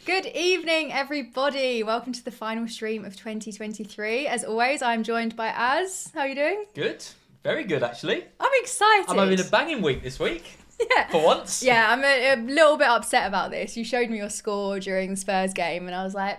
Good evening, everybody. Welcome to the final stream of 2023. As always, I'm joined by Az. How are you doing? Good. Very good, actually. I'm excited. I'm having a banging week this week. Yeah. For once. Yeah, I'm a little bit upset about this. You showed me your score during the Spurs game, and I was like,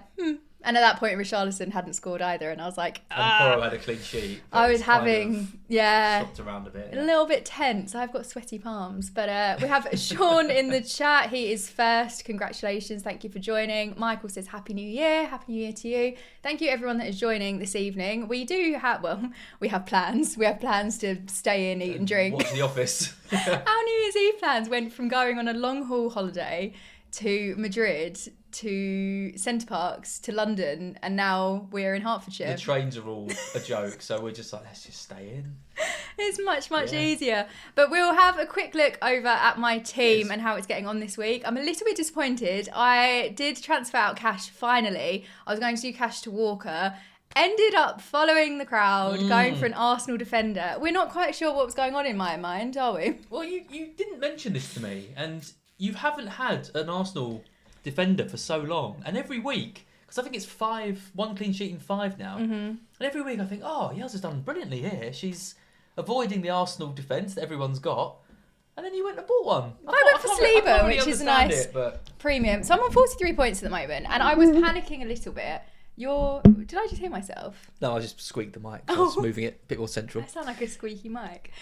And at that point, Richarlison hadn't scored either, and I was like, And Porro had a clean sheet. I was having, shopped around a bit. a little bit tense. I've got sweaty palms. But we have Sean in the chat. He is first. Congratulations. Thank you for joining. Michael says, Happy New Year. Happy New Year to you. Thank you, everyone that is joining this evening. We have plans. We have plans to stay in, eat and drink. Watch The Office. Our New Year's Eve plans went from going on a long haul holiday to Madrid to Centre Parks to London, and now we're in Hertfordshire. The trains are all a joke, so we're just like, let's just stay in. It's much easier. But we'll have a quick look over at my team and how it's getting on this week. I'm a little bit disappointed. I did transfer out cash finally. I was going to do cash to Walker. Ended up following the crowd, going for an Arsenal defender. We're not quite sure what was going on in my mind, are we? Well, you didn't mention this to me, and you haven't had an Arsenal defender for so long. And every week, because I think it's 1 clean sheet in 5 now, and every week I think, Yells has done brilliantly here. She's avoiding the Arsenal defence that everyone's got. And then you went and bought one. I went for Saliba, which is a nice but premium. So I'm on 43 points at the moment, and I was panicking a little bit. Did I just hear myself? No, I just squeaked the mic. I was moving it a bit more central. I sound like a squeaky mic.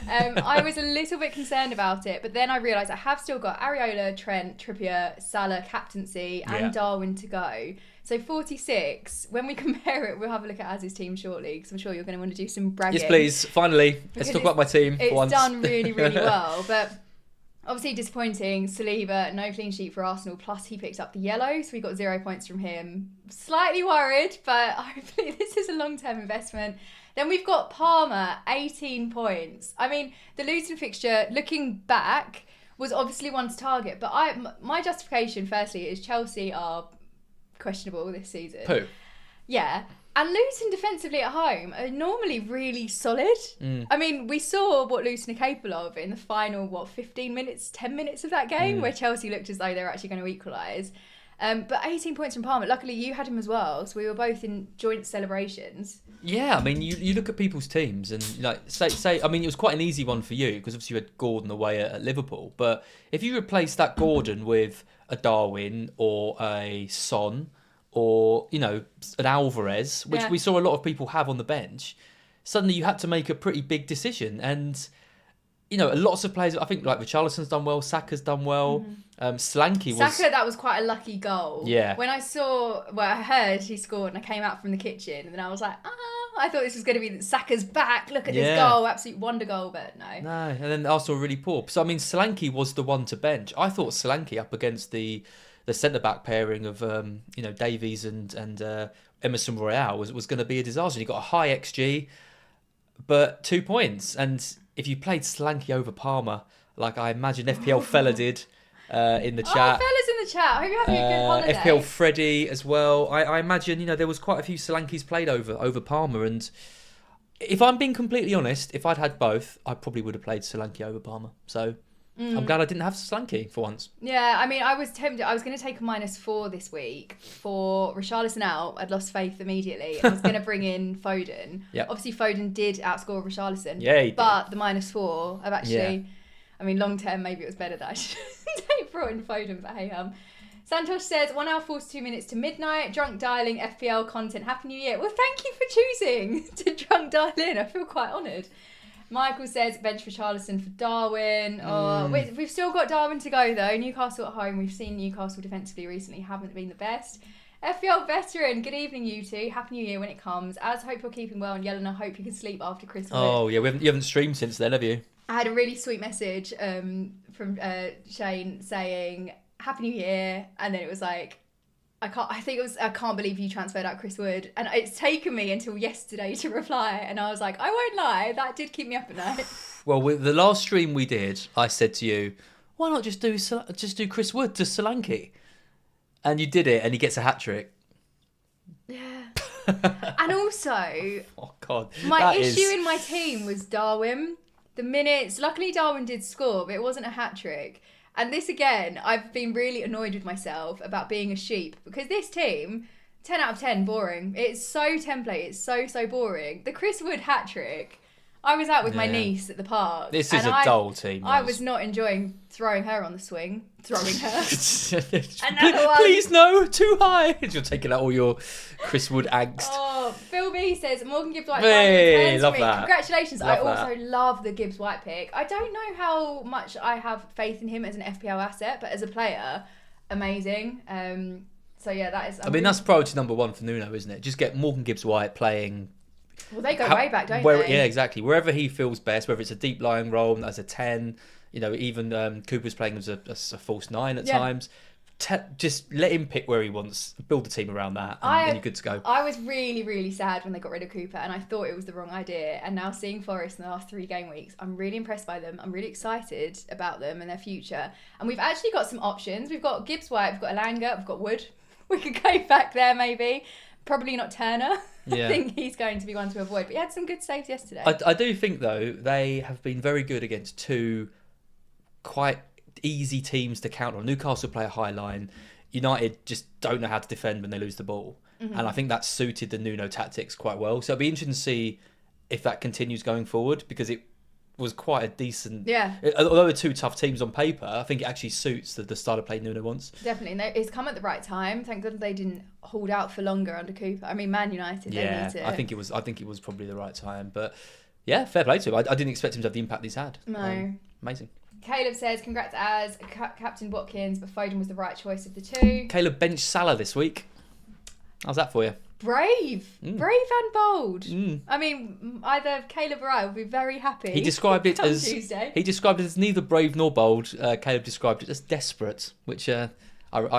I was a little bit concerned about it, but then I realised I have still got Areola, Trent, Trippier, Salah, captaincy, and Darwin to go. So 46, when we compare it, we'll have a look at Az's team shortly, because I'm sure you're going to want to do some bragging. Yes, please. Finally. Let's talk about my team for once. It's done really, really well, but obviously disappointing. Saliba, no clean sheet for Arsenal, plus he picked up the yellow, so we got 0 points from him. Slightly worried, but hopefully this is a long-term investment. Then we've got Palmer, 18 points. I mean, the Luton fixture, looking back, was obviously one to target, but my justification, firstly, is Chelsea are questionable this season. Who? Yeah. And Luton defensively at home are normally really solid. I mean, we saw what Luton are capable of in the final, 15 minutes, 10 minutes of that game, where Chelsea looked as though they were actually going to equalise. But 18 points from Palmer. Luckily, you had him as well, so we were both in joint celebrations. Yeah, I mean, you look at people's teams and say, I mean, it was quite an easy one for you because obviously you had Gordon away at Liverpool. But if you replace that Gordon with a Darwin or a Son, or, an Alvarez, which we saw a lot of people have on the bench, suddenly you had to make a pretty big decision. And, lots of players, I think, like Richarlison's done well, Saka's done well. Slanky that was quite a lucky goal. Yeah. When I I heard he scored and I came out from the kitchen and then I was like, I thought this was going to be Saka's back. Look at this goal, absolute wonder goal, but no. No, and then Arsenal were really poor. So, I mean, Slanky was the one to bench. I thought Slanky up against the centre-back pairing of, Davies and Emerson Royale was going to be a disaster. He got a high XG, but 2 points. And if you played Slanky over Palmer, like I imagine FPL fella did in the chat. Oh, fella's in the chat. I hope you're having a good holiday. FPL Freddy as well. I imagine, there was quite a few Slankys played over Palmer. And if I'm being completely honest, if I'd had both, I probably would have played Solanke over Palmer. So I'm glad I didn't have Solanke for once. Yeah, I mean, I was tempted. I was going to take a -4 this week for Richarlison out. I'd lost faith immediately. I was going to bring in Foden. Yep. Obviously, Foden did outscore Richarlison. Yeah, he did. But the -4, I've actually... I mean, long term, maybe it was better that I should take brought in Foden, but hey, Santosh says, 1 hour 42 minutes to midnight, drunk dialing FPL content. Happy New Year. Well, thank you for choosing to drunk dial in. I feel quite honoured. Michael says, bench Richarlison for Darwin. We've still got Darwin to go, though. Newcastle at home. We've seen Newcastle defensively recently haven't been the best. FPL veteran, good evening, you two. Happy New Year when it comes. As hope you're keeping well, and Yelena, hope you can sleep after Christmas. Oh, yeah, you haven't streamed since then, have you? I had a really sweet message from Shane saying, Happy New Year. And then it was like, I can't believe you transferred out Chris Wood. And it's taken me until yesterday to reply. And I was like, I won't lie, that did keep me up at night. Well, with the last stream we did, I said to you, why not just do Chris Wood to Solanke? And you did it, and he gets a hat-trick. Yeah. And also, oh God, my issue in my team was Darwin. The minutes, luckily Darwin did score, but it wasn't a hat-trick. And this again, I've been really annoyed with myself about being a sheep because this team, 10 out of 10, boring. It's so template. It's so boring. The Chris Wood hat-trick, I was out with my niece at the park. This is a dull team. I was not enjoying throwing her on the swing. Throwing her. Please no, too high. You're taking out all your Chris Wood angst. Oh, Phil B says, Morgan Gibbs White. Hey, love that. Congratulations. I also love the Gibbs White pick. I don't know how much I have faith in him as an FPL asset, but as a player, amazing. So yeah, that is... that's priority number one for Nuno, isn't it? Just get Morgan Gibbs White playing... Well, they go way back, don't they? Yeah, exactly. Wherever he feels best, whether it's a deep lying role as a 10, even Cooper's playing as a false 9 at times. Just let him pick where he wants, build the team around that, and then you're good to go. I was really, really sad when they got rid of Cooper, and I thought it was the wrong idea. And now seeing Forest in the last 3 game weeks, I'm really impressed by them. I'm really excited about them and their future. And we've actually got some options. We've got Gibbs White, we've got Elanga, we've got Wood. We could go back there maybe. Probably not Turner. Yeah. I think he's going to be one to avoid. But he had some good saves yesterday. I do think, though, they have been very good against 2 quite easy teams to counter. Newcastle play a high line. United just don't know how to defend when they lose the ball. Mm-hmm. And I think that suited the Nuno tactics quite well. So it'll be interesting to see if that continues going forward, because it was quite a decent... Yeah. Although they're 2 tough teams on paper, I think it actually suits the style of play Nuno wants. Definitely. And it's come at the right time. Thank God they didn't hold out for longer under Cooper. I mean, Man United, they need to... I think it was probably the right time. But yeah, fair play to him. I didn't expect him to have the impact he's had. No. Amazing. Caleb says, congrats as Captain Watkins, but Foden was the right choice of the 2. Caleb benched Salah this week. How's that for you? Brave and bold. I mean, either Caleb or I will be very happy. He described it as Tuesday. He described it as neither brave nor bold. Caleb described it as desperate, which I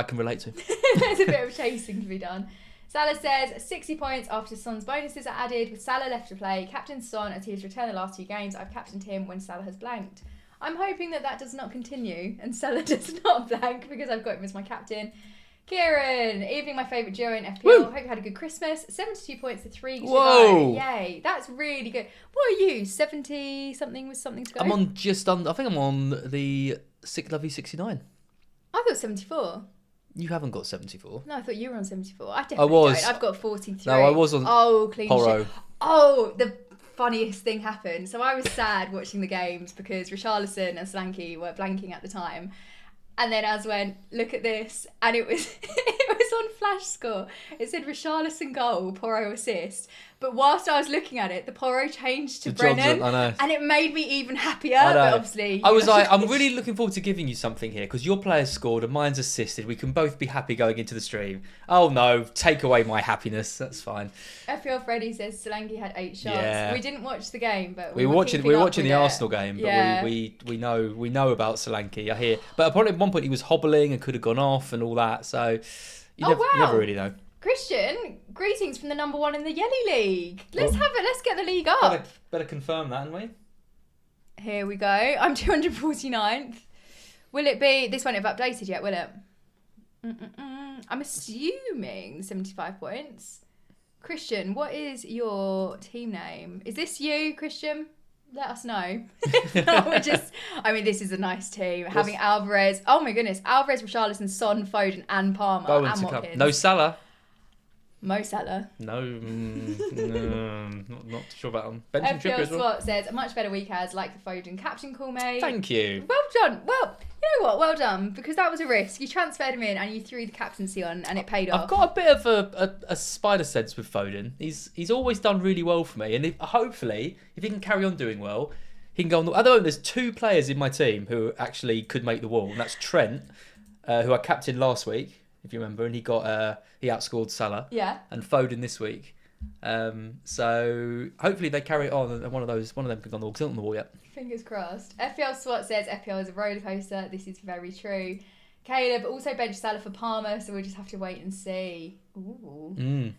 can relate to. There's a bit of chasing to be done. Salah says 60 points after Son's bonuses are added with Salah left to play. Captain Son, as he has returned the last 2 games. I've captained him when Salah has blanked. I'm hoping that does not continue and Salah does not blank because I've got him as my captain. Kieran, evening, my favourite duo in FPL. Woo! Hope you had a good Christmas. 72 points to 3. Whoa! Yay, that's really good. What are you? 70 something with something to go? I'm on I think I'm on the lovely 69. I thought 74. You haven't got 74. No, I thought you were on 74. I definitely don't. I've got 43. No, I was on. Oh, clean Porro. shit. Oh, the funniest thing happened. So I was sad watching the games because Richarlison and Solanke were blanking at the time. And then Az went, look at this. And it was on Flash Score. It said Richarlison goal, Porro assist. But whilst I was looking at it, the Porro changed to Brennan. I know. And it made me even happier. But obviously... I was like, I'm really looking forward to giving you something here because your player's scored and mine's assisted. We can both be happy going into the stream. Oh no, take away my happiness. That's fine. FPL Freddy says Solanke had 8 shots. Yeah. We didn't watch the game, but we were watching the Arsenal game. But we know about Solanke. I hear, but at one point he was hobbling and could have gone off and all that. So you never really know. Christian, greetings from the number 1 in the Yelly League. Let's get the league up. Better confirm that, haven't we? Here we go. I'm 249th. Will it be? This won't have updated yet, will it? I'm assuming 75 points. Christian, what is your team name? Is this you, Christian? Let us know. This is a nice team. Having Alvarez. Oh my goodness. Alvarez, Richarlison, Son, Foden and Palmer and Watkins. No Salah. Mo Salah. No, not sure about him. Benjamin Trippier as well. Swat says, a much better week as like the Foden captain call, mate. Thank you. Well done. Well, you know what? Well done, because that was a risk. You transferred him in and you threw the captaincy on and it paid off. I've got a bit of a spider sense with Foden. He's always done really well for me, and hopefully, if he can carry on doing well, he can go on. At the moment, there's 2 players in my team who actually could make the wall, and that's Trent, who I captained last week, if you remember, and he outscored Salah. Yeah. And Foden this week. So hopefully they carry it on, and one of them can go on the wall. 'Cause they're not on the wall yet. Fingers crossed. FPL Swat says FPL is a roller coaster. This is very true. Caleb also benched Salah for Palmer, so we'll just have to wait and see. Ooh.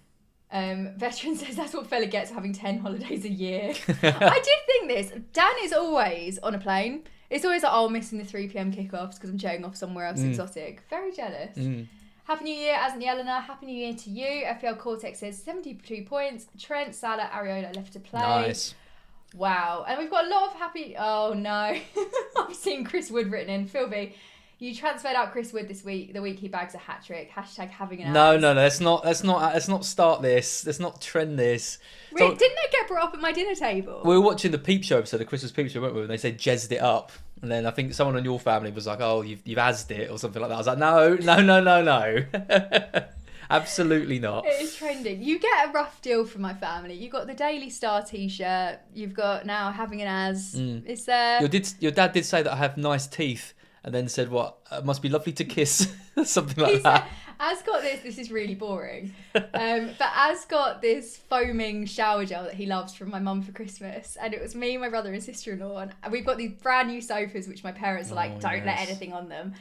Veteran says that's what fella gets for having 10 holidays a year. I did think this. Dan is always on a plane. It's always like, missing the 3 p.m. kickoffs because I'm jetting off somewhere else exotic. Very jealous. Happy New Year, as in Yelena. Happy New Year to you. FPL Cortex says 72 points. Trent, Salah, Areola left to play. Nice. Wow. And we've got a lot of happy... Oh, no. I've seen Chris Wood written in. Philby. You transferred out Chris Wood this week. The week he bags a hat trick. Hashtag having an No. ass. Let's not start this. Let's not trend this. Didn't they get brought up at my dinner table? We were watching the Peep Show episode, the Christmas Peep Show, weren't we? And they said "jezzed it up," and then I think someone in your family was like, "Oh, you've assed it" or something like that. I was like, no. Absolutely not. It is trending. You get a rough deal from my family. You got the Daily Star T-shirt. You've got now having an as. It's Your dad did say that I have nice teeth, and then said, "What? It must be lovely to kiss," something like that. Az got this. This is really boring. But Az got this foaming shower gel that he loves from my mum for Christmas, and it was me, my brother, and sister-in-law, and we've got these brand new sofas which my parents are like, don't let anything on them.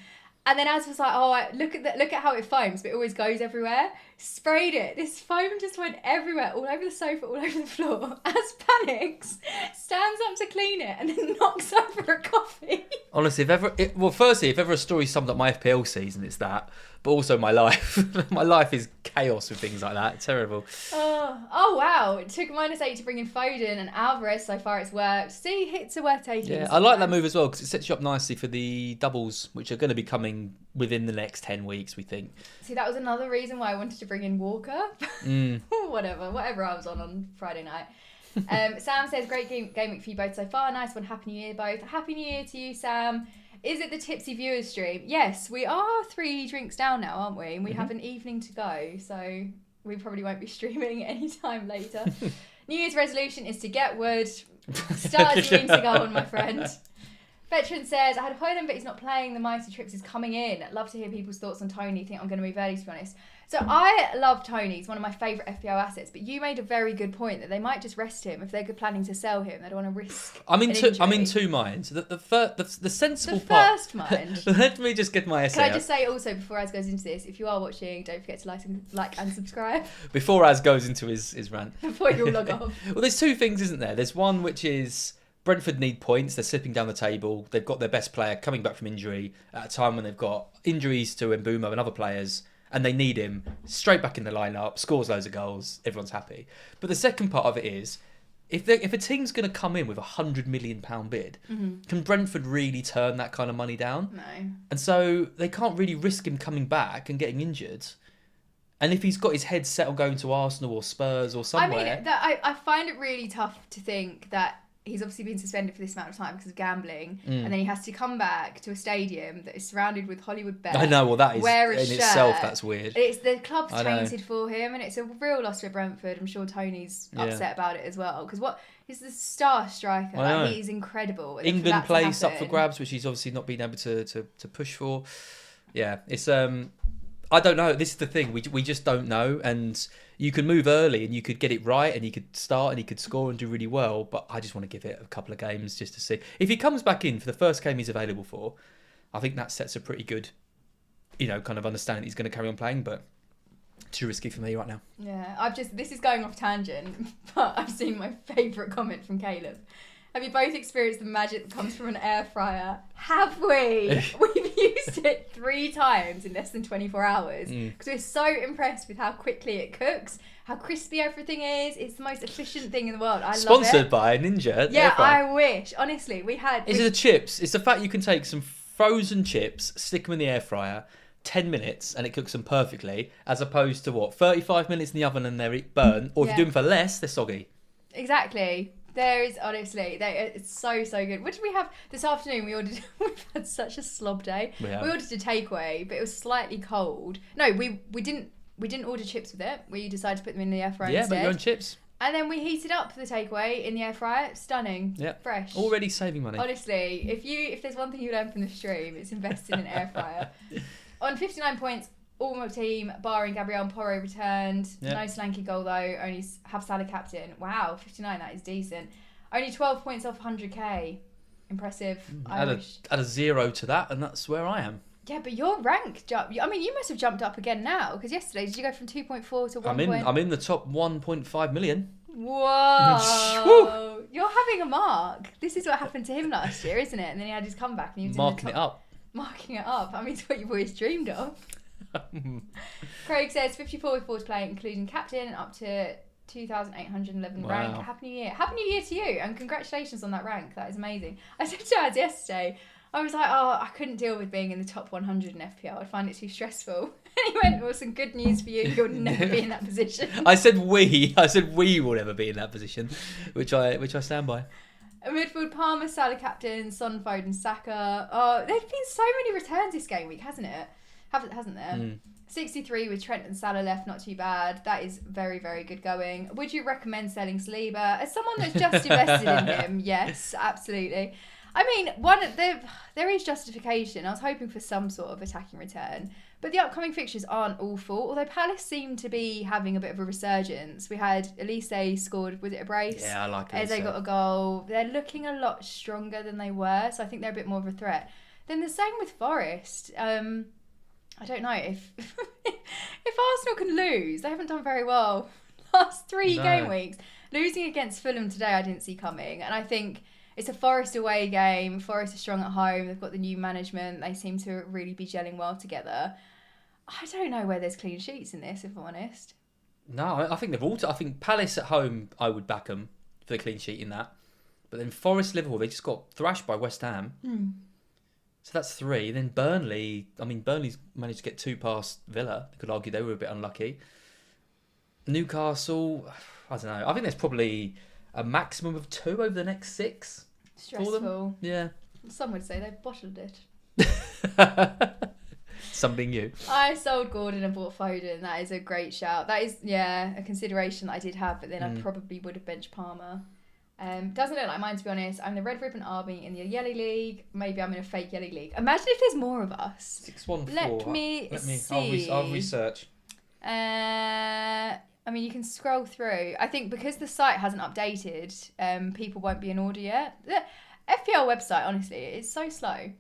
And then Az was like, look at how it foams, but it always goes everywhere. Sprayed it. This foam just went everywhere, all over the sofa, all over the floor. Az panics, stands up to clean it, and then knocks over a coffee. Honestly, if ever a story summed up my FPL season, it's that. But also my life. My life is chaos with things like that. Terrible. Oh wow! It took -8 to bring in Foden and Alvarez. So far, it's worked. See, hits are worth taking. Yeah, I like that move as well because it sets you up nicely for the doubles, which are going to be coming within the next 10 weeks, we think. See, that was another reason why I wanted to bring in Walker. Whatever I was on Friday night. Sam says, great game week for you both so far. Nice one. Happy New Year, both. Happy New Year to you, Sam. Is it the Tipsy Viewers stream? Yes, we are 3 drinks down now, aren't we? And we have an evening to go, so we probably won't be streaming anytime later. New Year's resolution is to get wood. Start a dream to go on, my friend. Veteran says, I had Hoyland, but he's not playing. The Mighty Trips is coming in. Love to hear people's thoughts on Tony. Think I'm going to move early, to be honest. So I love Tony. He's one of my favourite FPL assets. But you made a very good point that they might just rest him if they're planning to sell him. They don't want to risk. I'm in two minds. The sensible part. The first mind. Let me just get my essay. Can I just say also before Az goes into this, if you are watching, don't forget to like and subscribe. Before Az goes into his rant. Before you log off. Well, there's 2 things, isn't there? There's one which is Brentford need points. They're slipping down the table. They've got their best player coming back from injury at a time when they've got injuries to Mbeumo and other players, and they need him straight back in the lineup, scores loads of goals, everyone's happy. But the second part of it is, if a team's going to come in with £100 million bid, can Brentford really turn that kind of money down? No. And so they can't really risk him coming back and getting injured. And if he's got his head set on going to Arsenal or Spurs or somewhere... I find it really tough to think that he's obviously been suspended for this amount of time because of gambling, and then he has to come back to a stadium that is surrounded with Hollywood bets. I know, well, that is wear a in shirt. itself, that's weird. The club's tainted for him, and it's a real loss for Brentford. I'm sure Tony's upset about it as well, because he's the star striker. Like, he's incredible. England plays up for grabs, which he's obviously not been able to push for. Yeah, it's I don't know. This is the thing. We just don't know. And you could move early and you could get it right and he could start and he could score and do really well. But I just want to give it a couple of games just to see. If he comes back in for the first game he's available for, I think that sets a pretty good, kind of understanding he's going to carry on playing. But too risky for me right now. Yeah, this is going off tangent, but I've seen my favourite comment from Caleb. Have you both experienced the magic that comes from an air fryer? Have we? We've used it 3 times in less than 24 hours because we're so impressed with how quickly it cooks, how crispy everything is. It's the most efficient thing in the world. I love it. Sponsored by Ninja. Yeah, I wish. Honestly, we had... It's the chips. It's the fact you can take some frozen chips, stick them in the air fryer, 10 minutes, and it cooks them perfectly, as opposed to 35 minutes in the oven and they're burnt, or if you do them for less, they're soggy. Exactly. There is, honestly, it's so good. What did we have this afternoon? We've had such a slob day. We ordered a takeaway, but it was slightly cold. No, we didn't order chips with it. We decided to put them in the air fryer instead. Yeah, but your own chips. And then we heated up the takeaway in the air fryer. Stunning. Yeah. Fresh. Already saving money. Honestly, if there's one thing you learn from the stream, it's invest in an air fryer. On 59 points, all my team, barring Gabriel and Porro, returned. Yep. No slanky goal, though. Only have Salah captain. Wow, 59, that is decent. Only 12 points off 100k. Impressive. Add a 0 to that, and that's where I am. Yeah, but your rank jumped. I mean, you must have jumped up again now, because yesterday, did you go from 2.4 to 1 I'm in the top 1.5 million. Whoa. You're having a mark. This is what happened to him last year, isn't it? And then he had his comeback. And he was Marking it up. Marking it up. I mean, it's what you've always dreamed of. Craig says 54 with 4 to play, including captain, up to 2,811 rank. Happy New Year. Happy New Year to you, and congratulations on that rank. That is amazing. I said to Az yesterday, I was like, oh, I couldn't deal with being in the top 100 in FPL. I'd find it too stressful. And he went, well, some good news for you. You'll never be in that position. I said we will never be in that position, which I stand by. A midfield, Palmer, Salah captain, Son, Foden, Saka. Oh, there's been so many returns this game week, hasn't it? Hasn't there? 63 with Trent and Salah left, not too bad. That is very, very good going. Would you recommend selling Saliba? As someone that's just invested in him, yes, absolutely. I mean, there is justification. I was hoping for some sort of attacking return. But the upcoming fixtures aren't awful, although Palace seem to be having a bit of a resurgence. We had Elise scored, was it a brace? Yeah, I like Elise. Eze got a goal. They're looking a lot stronger than they were, so I think they're a bit more of a threat. Then the same with Forest. I don't know if Arsenal can lose. They haven't done very well last 3 game weeks. Losing against Fulham today, I didn't see coming, and I think it's a Forest away game. Forest are strong at home. They've got the new management. They seem to really be gelling well together. I don't know where there's clean sheets in this, if I'm honest. No, I think they've all. I think Palace at home, I would back them for the clean sheet in that. But then Forest, Liverpool, they just got thrashed by West Ham. So that's 3. Then Burnley. I mean, Burnley's managed to get 2 past Villa. You could argue they were a bit unlucky. Newcastle, I don't know. I think there's probably a maximum of 2 over the next 6. Stressful. For them. Yeah. Some would say they've bottled it. Something new. I sold Gordon and bought Foden. That is a great shout. That is, a consideration that I did have, but then I probably would have benched Palmer. Doesn't look like mine, to be honest. I'm the Red Ribbon Army in the Yellow League. Maybe I'm in a fake Yellow League. Imagine if there's more of us. 614. Let me see. I'll research. I mean, you can scroll through. I think because the site hasn't updated, people won't be in order yet. The FPL website, honestly, is so slow.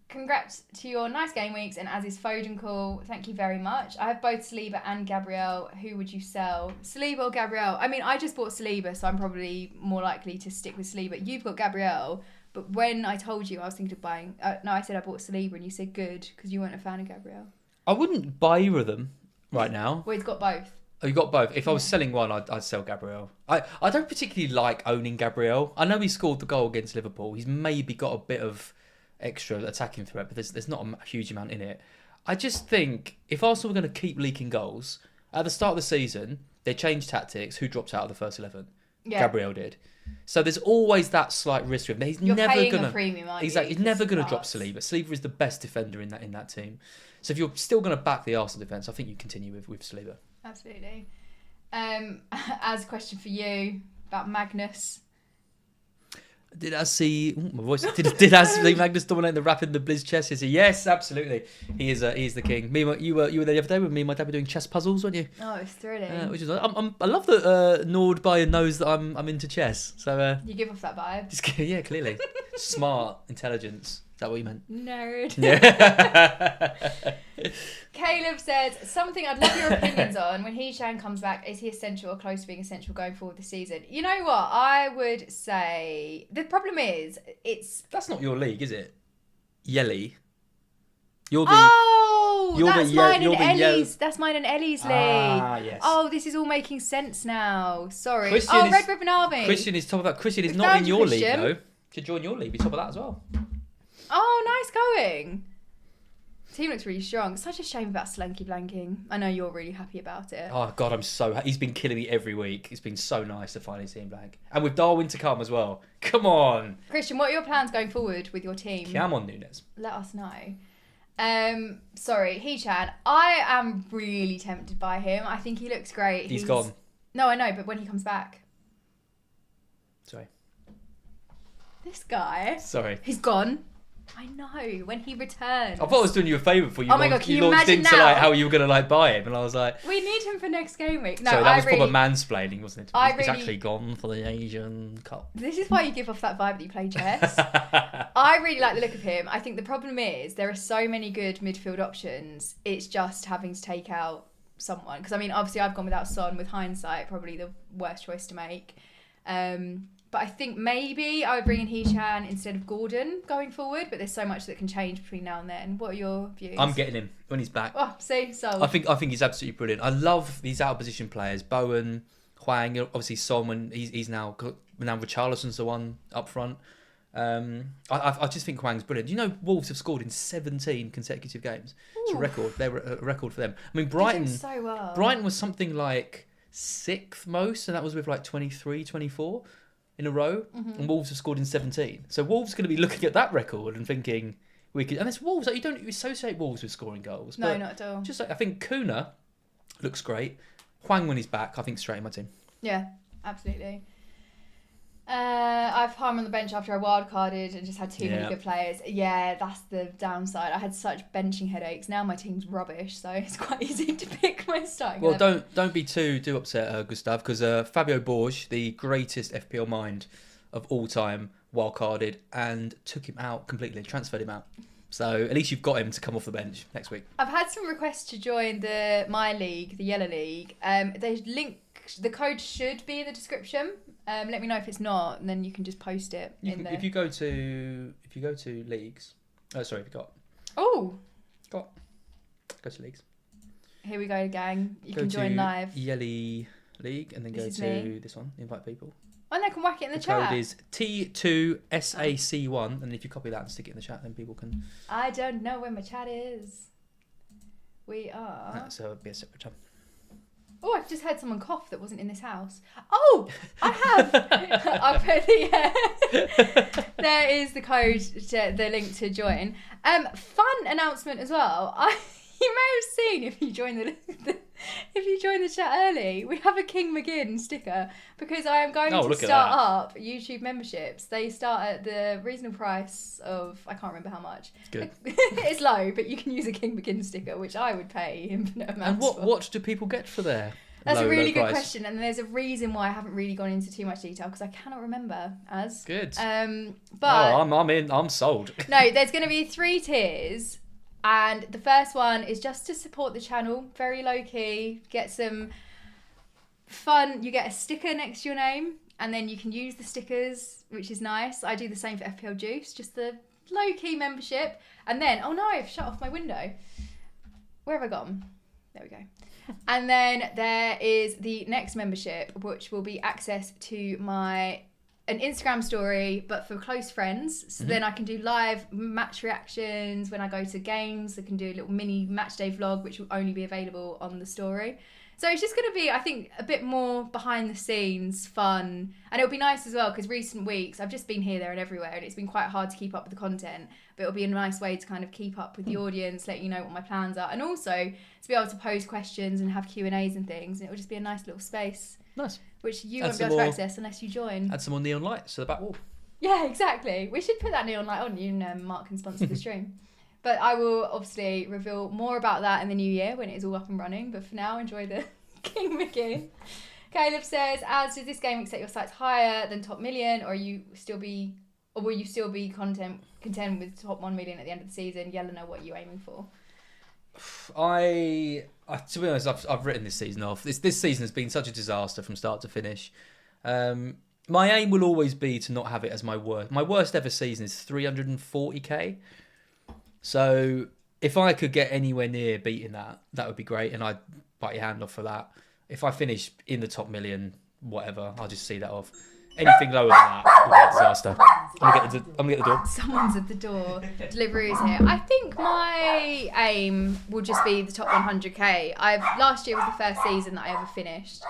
Congrats to your nice game weeks, and as is Foden call, thank you very much. I have both Saliba and Gabriel. Who would you sell? Saliba or Gabriel? I mean, I just bought Saliba, so I'm probably more likely to stick with Saliba. You've got Gabriel, but when I told you I was thinking of buying... no, I said I bought Saliba, and you said good, because you weren't a fan of Gabriel. I wouldn't buy either of them right now. Well, he's got both. Oh, you got both. If I was selling one, I'd sell Gabriel. I don't particularly like owning Gabriel. I know he scored the goal against Liverpool. He's maybe got a bit of extra attacking threat, but there's not a huge amount in it. I just think if Arsenal were going to keep leaking goals, at the start of the season, they changed tactics. Who dropped out of the first 11? Yeah. Gabriel did. So there's always that slight risk with him. He's You're never paying going a premium, aren't exactly. you? He's never going to drop Saliba. Saliba is the best defender in that team. So if you're still going to back the Arsenal defence, I think you continue with Saliba. Absolutely. As a question for you about Magnus. Did I see my voice? Did I see Magnus dominate the rap in the Blizz chess? Is he? Yes, absolutely. He is the king. You were there the other day with me and my dad were doing chess puzzles, weren't you? Oh, it's thrilling. Which is I love that Nord Buyer knows that I'm into chess. So you give off that vibe. Yeah, clearly. Smart, intelligence. Is that what you meant? Nerd. Yeah. Caleb says, something I'd love your opinions on. When Hee-Chan comes back, is he essential or close to being essential going forward this season? You know what? I would say... The problem is, it's... That's not your league, is it? Yelly. You're the... That's mine and Ellie's. That's mine and Ellie's league. Ah, yes. Oh, this is all making sense now. Sorry. Christian Red Ribbon Army. Christian is top of that. Christian is not in your league, though. Could join your league. Be top of that as well. Oh, nice going. Team looks really strong. Such a shame about Slanky blanking. I know you're really happy about it. Oh, God, I'm so... He's been killing me every week. It's been so nice to finally see him blank. And with Darwin to come as well. Come on. Christian, what are your plans going forward with your team? Come on, Nunes. Let us know. Sorry, Hee-Chan. I am really tempted by him. I think he looks great. He's gone. No, I know, but when he comes back. Sorry. This guy. Sorry. He's gone. I know, when he returns. I thought I was doing you a favour before you oh my God, can you launched imagine into now? like how you were going to like buy him, and I was like... We need him for next game week. No, sorry, that was proper mansplaining, wasn't it? He's really... actually gone for the Asian Cup. This is why you give off that vibe that you play chess. I really like the look of him. I think the problem is there are so many good midfield options. It's just having to take out someone. Because, I mean, obviously I've gone without Son. With hindsight, probably the worst choice to make. But I think maybe I would bring in Hee-Chan instead of Gordon going forward. But there's so much that can change between now and then. What are your views? I'm getting him when he's back. Oh, see, sold. I think he's absolutely brilliant. I love these out of position players. Bowen, Hwang, obviously Son when he's now Richarlison's the one up front. I just think Hwang's brilliant. You know, Wolves have scored in 17 consecutive games. It's a record. They're a record for them. I mean, Brighton. They're doing so well. Brighton was something like 6th most, and that was with like 23, 24 in a row. And Wolves have scored in 17. So Wolves are going to be looking at that record and thinking we could. And it's Wolves. Like, you don't associate Wolves with scoring goals. No, not at all. Just like I think Kuna looks great. Hwang when he's back, I think straight in my team. Yeah, absolutely. I've Palmer on the bench after I wildcarded and just had too many good players. Yeah, that's the downside. I had such benching headaches. Now my team's rubbish, so it's quite easy to pick my starting. Well, don't be too upset, Gustav, because Fabio Borges, the greatest FPL mind of all time, wildcarded and took him out completely, transferred him out. So at least you've got him to come off the bench next week. I've had some requests to join my league, the Yellow League. The code should be in the description. Let me know if it's not, and then you can just post it in there. If you go to leagues, go to leagues. Here we go, gang. You can join live. Yelly League, and then go to this one. Invite people. And they can whack it in the chat. The code is T2SAC1, and if you copy that and stick it in the chat, then people can. I don't know where my chat is. We are. So it'll be a separate tab. Oh, I've just heard someone cough that wasn't in this house. Oh, I have. I'll put there is the code, the link to join. Fun announcement as well. You may have seen if you join the chat early, we have a King McGinn sticker because I am going to start up YouTube memberships. They start at the reasonable price of, I can't remember how much. It's good. It's low, but you can use a King McGinn sticker, which I would pay infinite amounts for. And what do people get for their That's a really good question, and there's a reason why I haven't really gone into too much detail because I cannot remember. Good. But I'm in. I'm sold. No, there's going to be 3 tiers. And the first one is just to support the channel, very low key, get some fun. You get a sticker next to your name, and then you can use the stickers, which is nice. I do the same for FPL Juice, just the low key membership. And then, oh no, I've shut off my window. Where have I gone? There we go. And then there is the next membership, which will be access to an Instagram story, but for close friends. So then I can do live match reactions when I go to games. I can do a little mini match day vlog, which will only be available on the story. So it's just going to be, I think, a bit more behind the scenes fun. And it'll be nice as well, because recent weeks, I've just been here, there and everywhere, and it's been quite hard to keep up with the content. But it'll be a nice way to kind of keep up with the audience, let you know what my plans are. And also to be able to pose questions and have Q&As and things. And it will just be a nice little space. Nice. Which you won't be able to access unless you join. Add some more neon lights to the back wall. Yeah, exactly. We should put that neon light on. You and Mark can sponsor the stream. But I will obviously reveal more about that in the new year when it is all up and running. But for now, enjoy the King McGinn. Caleb says, does this game set your sights higher than top million, or will you still be content with top 1 million at the end of the season? Yellow, know what you're aiming for. To be honest, I've written this season off. This season has been such a disaster from start to finish. My aim will always be to not have it as my worst. My worst ever season is 340k. So if I could get anywhere near beating that, that would be great, and I'd bite your hand off for that. If I finish in the top million, whatever, I'll just see that off. Anything lower than that will be a disaster. I'm gonna get the door. Someone's at the door. Delivery is here. I think my aim will just be the top 100k. Last year was the first season that I ever finished.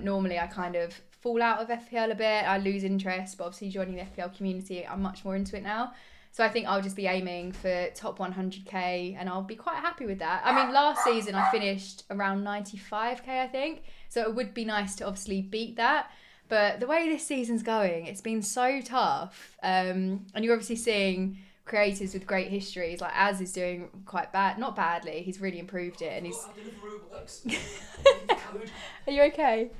Normally I kind of fall out of FPL a bit. I lose interest, but obviously joining the FPL community, I'm much more into it now. So I think I'll just be aiming for top 100k, and I'll be quite happy with that. I mean, last season I finished around 95k, I think. So it would be nice to obviously beat that. But the way this season's going, it's been so tough. And you're obviously seeing creators with great histories, like Az is doing quite bad. Not badly, he's really improved it. And he's... Are you okay?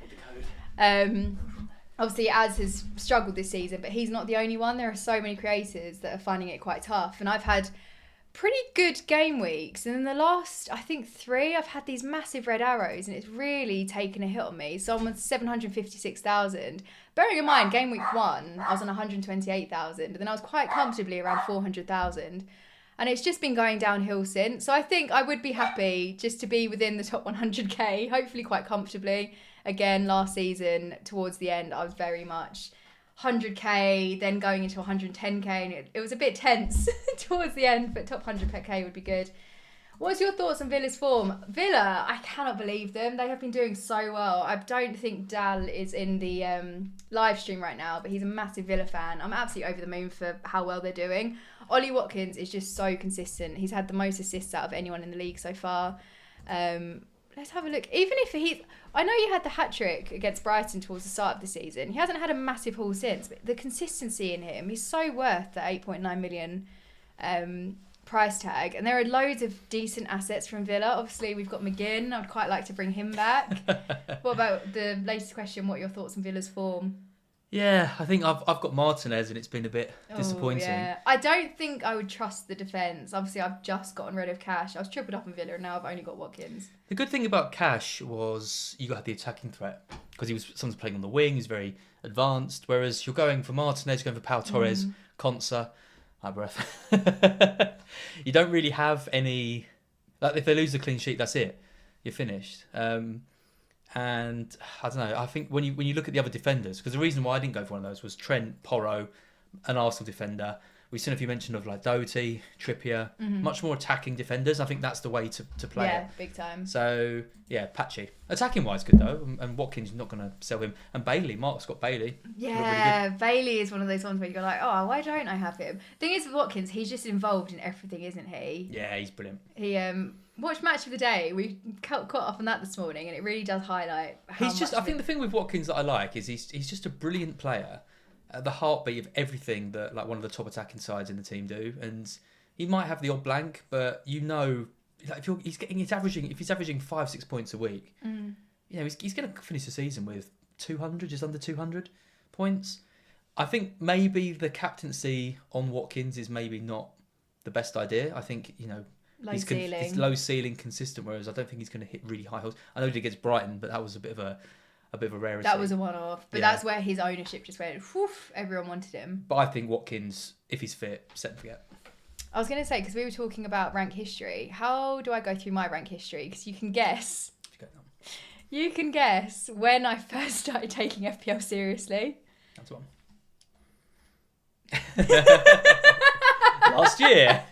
Obviously, Az has struggled this season, but he's not the only one. There are so many creators that are finding it quite tough. And I've had pretty good game weeks, and in the last, I think 3, I've had these massive red arrows, and it's really taken a hit on me. So I'm on 756,000. Bearing in mind, game week 1, I was on 128,000, and then I was quite comfortably around 400,000. And it's just been going downhill since. So I think I would be happy just to be within the top 100k, hopefully quite comfortably. Again, last season, towards the end, I was very much 100k, then going into 110k, and it was a bit tense towards the end, but top 100k would be good. What's your thoughts on Villa's form? Villa, I cannot believe them. They have been doing so well. I don't think Dal is in the live stream right now, but he's a massive Villa fan. I'm absolutely over the moon for how well they're doing. Ollie Watkins is just so consistent. He's had the most assists out of anyone in the league so far. Let's have a look. Even if I know he had the hat-trick against Brighton towards the start of the season. He hasn't had a massive haul since, but the consistency in him, he's so worth the 8.9 million price tag. And there are loads of decent assets from Villa. Obviously, we've got McGinn. I'd quite like to bring him back. What about the latest question? What are your thoughts on Villa's form? Yeah, I think I've got Martinez, and it's been a bit disappointing. Yeah. I don't think I would trust the defence. Obviously, I've just gotten rid of Cash. I was tripled up in Villa, and now I've only got Watkins. The good thing about Cash was you got the attacking threat because someone's playing on the wing. He's very advanced. Whereas you're going for Martinez, you're going for Pau Torres, Konsa. My breath. You don't really have any. Like if they lose the clean sheet, that's it. You're finished. And I don't know. I think when you look at the other defenders, because the reason why I didn't go for one of those was Trent, Porro, an Arsenal defender. We've seen a few mention of like Doherty, Trippier, much more attacking defenders. I think that's the way to play it. Yeah, big time. So yeah, patchy. Attacking wise, good though. And Watkins not going to sell him. And Bailey, Mark's got Bailey. Yeah, really Bailey is one of those ones where you go like, oh, why don't I have him? Thing is with Watkins, he's just involved in everything, isn't he? Yeah, he's brilliant. He watched Match of the Day. We caught up on that this morning, and it really does highlight how He's just. I think the thing with Watkins that I like is he's just a brilliant player. At the heartbeat of everything that like one of the top attacking sides in the team do, and he might have the odd blank, but like if he's averaging 5-6 points a week, he's going to finish the season with 200, just under 200 points. I think maybe the captaincy on Watkins is maybe not the best idea. I think he's low ceiling, consistent, whereas I don't think he's going to hit really high highs. I know he did against Brighton, but that was a bit of a rarity. That was a one-off, but that's where his ownership just went, whoof, everyone wanted him. But I think Watkins, if he's fit, set and forget. I was going to say, because we were talking about rank history, how do I go through my rank history? Because you can guess when I first started taking FPL seriously. That's one. Last year.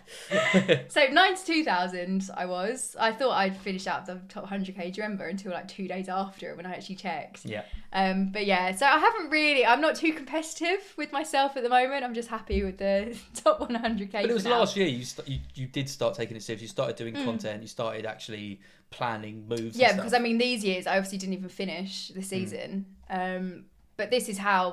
So 92,000 I thought I'd finished out the top 100k, do you remember, until like 2 days after when I actually checked. Yeah. But yeah, so I'm not too competitive with myself at the moment. I'm just happy with the top 100k. But it was last year you did start taking it serious. You started doing content, you started actually planning moves. Yeah, because I mean these years I obviously didn't even finish the season. But this is how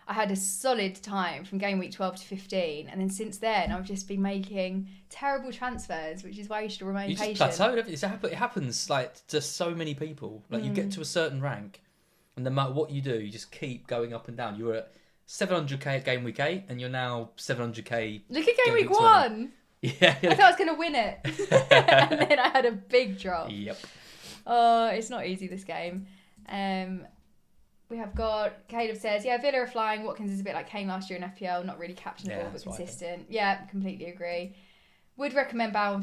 I had a solid time from game week 12 to 15, and then since then I've just been making terrible transfers, which is why you should remain patient. You just plateaued. It happens like to so many people. Like you get to a certain rank, and no matter what you do, you just keep going up and down. You were at 700k at game week 8, and you're now 700k. Look at game week 1. Yeah, I thought I was going to win it, and then I had a big drop. Yep. Oh, it's not easy, this game. We have got, Caleb says, yeah, Villa are flying. Watkins is a bit like Kane last year in FPL, not really captain the ball, but consistent. Yeah, completely agree. Would recommend Bowen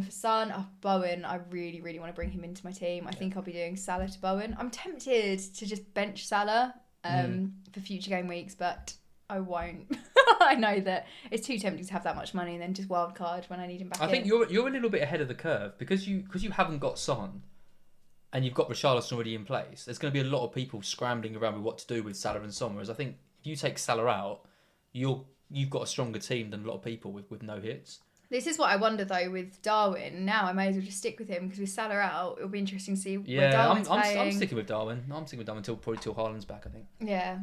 for Son. Oh, Bowen, I really, really want to bring him into my team. I think I'll be doing Salah to Bowen. I'm tempted to just bench Salah for future game weeks, but I won't. I know that it's too tempting to have that much money and then just wild card when I need him back in. I think you're a little bit ahead of the curve because you haven't got Son. And you've got Richarlison already in place, there's going to be a lot of people scrambling around with what to do with Salah and Son. Whereas I think if you take Salah out, you've got a stronger team than a lot of people with no hits. This is what I wonder though with Darwin. Now I may as well just stick with him because with Salah out, it'll be interesting to see where Darwin's playing. I'm sticking with Darwin. I'm sticking with Darwin till Haaland's back, I think. Yeah.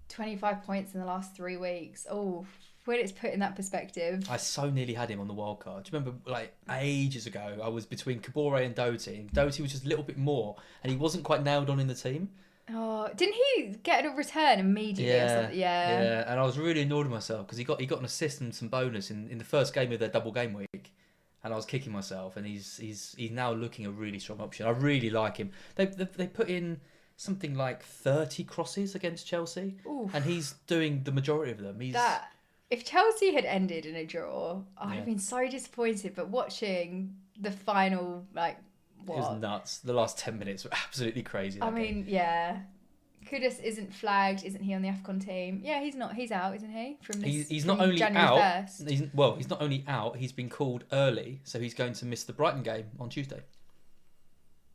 25 points in the last 3 weeks. Oh, when it's put in that perspective. I so nearly had him on the wild card. Do you remember, like, ages ago, I was between Kabore and Doherty, and Doherty was just a little bit more, and he wasn't quite nailed on in the team. Oh, didn't he get a return immediately or something? Yeah, and I was really annoyed with myself, because he got an assist and some bonus in the first game of their double game week, and I was kicking myself, and he's now looking a really strong option. I really like him. They put in something like 30 crosses against Chelsea, and he's doing the majority of them. If Chelsea had ended in a draw, I would have been so disappointed. But watching the final, it was nuts. The last 10 minutes were absolutely crazy. I mean, yeah, Kudus isn't flagged, isn't he, on the AFCON team? Yeah, he's not. He's out, isn't he? From this, he's from not only January out. 1st. He's not only out. He's been called early, so he's going to miss the Brighton game on Tuesday.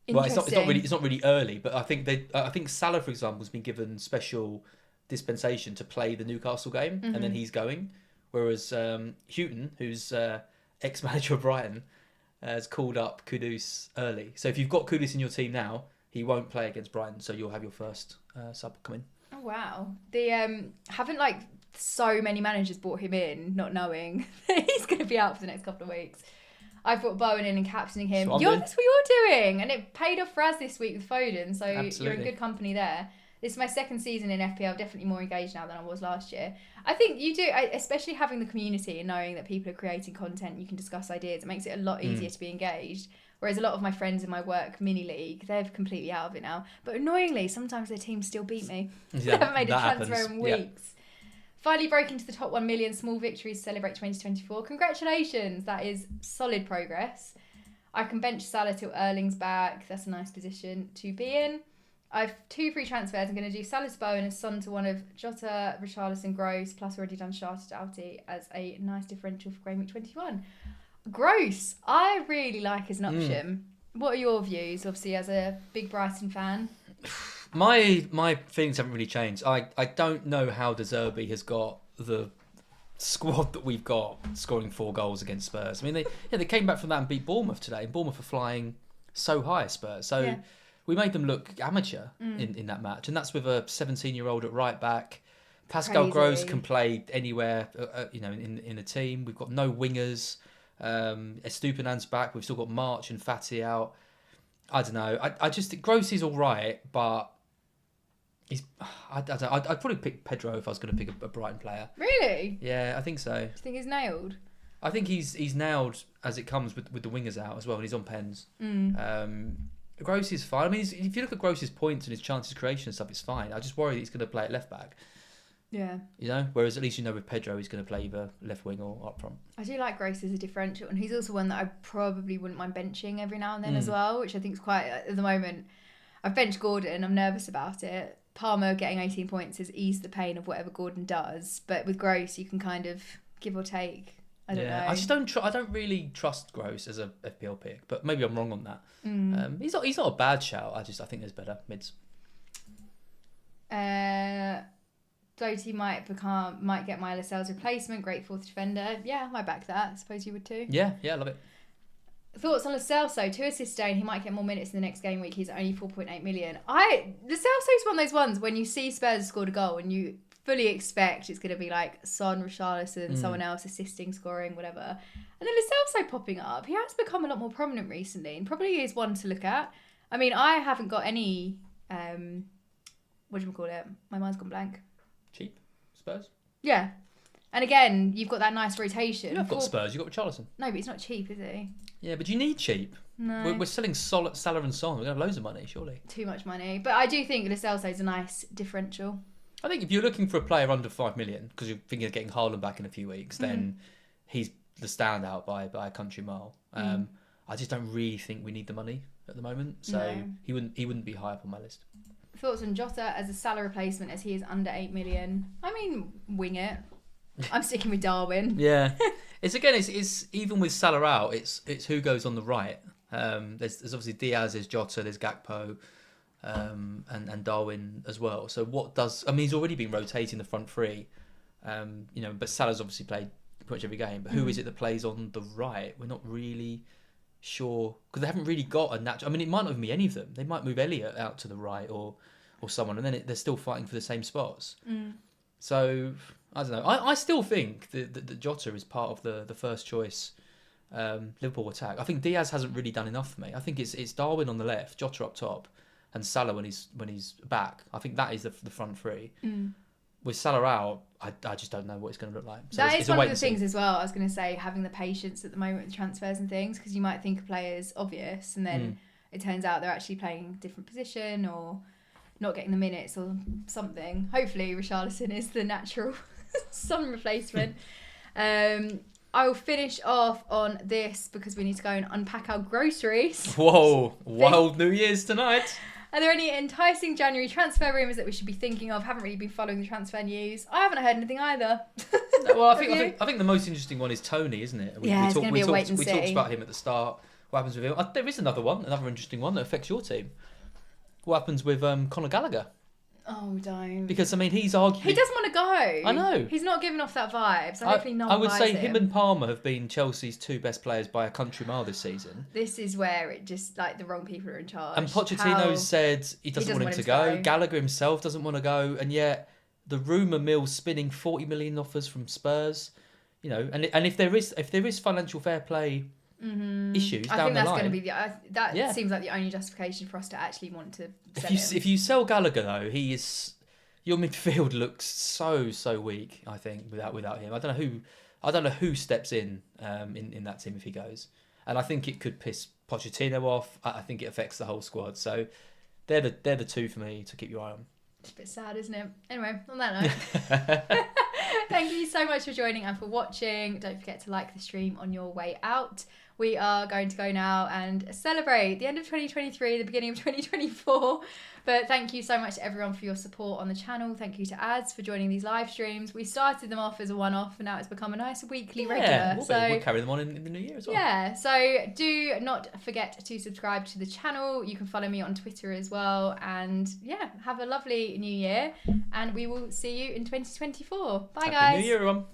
Well, it's not really early, but I think Salah, for example, has been given special dispensation to play the Newcastle game, and then he's going. Whereas Houghton, who's ex-manager of Brighton, has called up Kudus early. So if you've got Kudus in your team now, he won't play against Brighton, so you'll have your first sub come in. Oh wow! The haven't like so many managers brought him in, not knowing that he's going to be out for the next couple of weeks. I brought Bowen in and captaining him. That's what you're doing, and it paid off for us this week with Foden. So You're in good company there. This is my second season in FPL. Definitely more engaged now than I was last year. I think you do, especially having the community and knowing that people are creating content. You can discuss ideas. It makes it a lot easier to be engaged. Whereas a lot of my friends in my work mini league, they're completely out of it now. But annoyingly, sometimes their teams still beat me. They haven't made a transfer in weeks. Finally broke into the top 1 million small victories to celebrate 2024. Congratulations. That is solid progress. I can bench Salah till Erling's back. That's a nice position to be in. I have 2 free transfers. I'm going to do Salah to Bowen and Son to one of Jota, Richarlison, Gross, plus already done Shata to Doughty as a nice differential for Gameweek 21. Gross, I really like as an option. What are your views, obviously, as a big Brighton fan? My feelings haven't really changed. I don't know how De Zerbi has got the squad that we've got scoring 4 goals against Spurs. I mean, they came back from that and beat Bournemouth today. And Bournemouth are flying so high, Spurs. So we made them look amateur in that match. And that's with a 17-year-old at right back. Pascal Gross can play anywhere, in a team. We've got no wingers. Estupiñán's back. We've still got March and Fati out. I don't know. I just think Gross is all right, but I don't know. I'd probably pick Pedro if I was going to pick a Brighton player. Really? Yeah, I think so. Do you think he's nailed? I think he's nailed as it comes with the wingers out as well, and he's on pens. Gross is fine. I mean, if you look at Gross's points and his chances of creation and stuff, it's fine. I just worry that he's going to play at left back. Yeah. Whereas at least with Pedro, he's going to play either left wing or up front. I do like Gross as a differential, and he's also one that I probably wouldn't mind benching every now and then as well, which I think is quite, at the moment, I've benched Gordon, I'm nervous about it. Palmer getting 18 points has eased the pain of whatever Gordon does, but with Gross, you can kind of give or take. I don't know. I just I don't really trust Gross as a FPL pick, but maybe I'm wrong on that. He's not a bad shout. I think there's better mids. Doty might get my Lascelles replacement. Great fourth defender. Yeah, I back that. I suppose you would too. Yeah, I love it. Thoughts on Lascelles? So 2 assists today, and he might get more minutes in the next game week. He's only 4.8 million. Lascelles is one of those ones when you see Spurs scored a goal and you fully expect it's going to be like Son, Richarlison, someone else assisting, scoring, whatever. And then Lascelles popping up. He has become a lot more prominent recently, and probably is one to look at. I mean, I haven't got any. What do you call it? My mind's gone blank. Cheap Spurs. Yeah, and again, you've got that nice rotation. You've got Spurs. You've got Richarlison. No, but he's not cheap, is he? Yeah, but you need cheap. No. We're selling Salah and Son. We're going to have loads of money, surely. Too much money. But I do think Lascelles is a nice differential. I think if you're looking for a player under 5 million, because you're thinking of getting Haaland back in a few weeks, then he's the standout by a country mile. I just don't really think we need the money at the moment, so he wouldn't be high up on my list. Thoughts on Jota as a Salah replacement, as he is under 8 million? I mean, wing it. I'm sticking with Darwin. Yeah, it's even with Salah out, it's who goes on the right. There's obviously Diaz, there's Jota, there's Gakpo, and Darwin as well. So he's already been rotating the front three, but Salah's obviously played pretty much every game. But who is it that plays on the right? We're not really sure, because they haven't really got a natural. I mean, it might not even be any of them. They might move Elliott out to the right or someone, and then they're still fighting for the same spots. So I don't know. I still think that Jota is part of the first choice Liverpool attack. I think Diaz hasn't really done enough for me. I think it's Darwin on the left, Jota up top, and Salah when he's back. I think that is the front three. With Salah out, I just don't know what it's going to look like. So that is one of the things as well. I was going to say, having the patience at the moment with transfers and things, because you might think a player's obvious, and then it turns out they're actually playing a different position or not getting the minutes or something. Hopefully, Richarlison is the natural Son replacement. I will finish off on this because we need to go and unpack our groceries. Whoa, wild New Year's tonight. Are there any enticing January transfer rumours that we should be thinking of? Haven't really been following the transfer news. I haven't heard anything either. No, well, I think the most interesting one is Tony, isn't it? It's going to be a wait and see. We talked about him at the start. What happens with him? There is another interesting one that affects your team. What happens with Conor Gallagher? Oh, don't. Because, I mean, he's arguing... He doesn't want to go. I know. He's not giving off that vibe, so hopefully no one I would buys say him and Palmer have been Chelsea's 2 best players by a country mile this season. This is where it just, like, the wrong people are in charge. And Pochettino said he doesn't want him to go. Gallagher himself doesn't want to go. And yet, the rumour mill's spinning 40 million offers from Spurs. You know, and if there is financial fair play... issues down the line. I think that's going to be that seems like the only justification for us to actually want to sell him. If you sell Gallagher though, your midfield looks so weak. I think without him, I don't know who steps in that team if he goes, and I think it could piss Pochettino off. I think it affects the whole squad. So they're the 2 for me to keep your eye on. It's a bit sad, isn't it? Anyway, on that note. Thank you so much for joining and for watching. Don't forget to like the stream on your way out. We are going to go now and celebrate the end of 2023, the beginning of 2024. But thank you so much to everyone for your support on the channel. Thank you to Ads for joining these live streams. We started them off as a one-off and now it's become a nice weekly regular. We'll carry them on in the new year as well. Yeah, so do not forget to subscribe to the channel. You can follow me on Twitter as well. And yeah, have a lovely new year. And we will see you in 2024. Bye, guys. Happy New Year, everyone.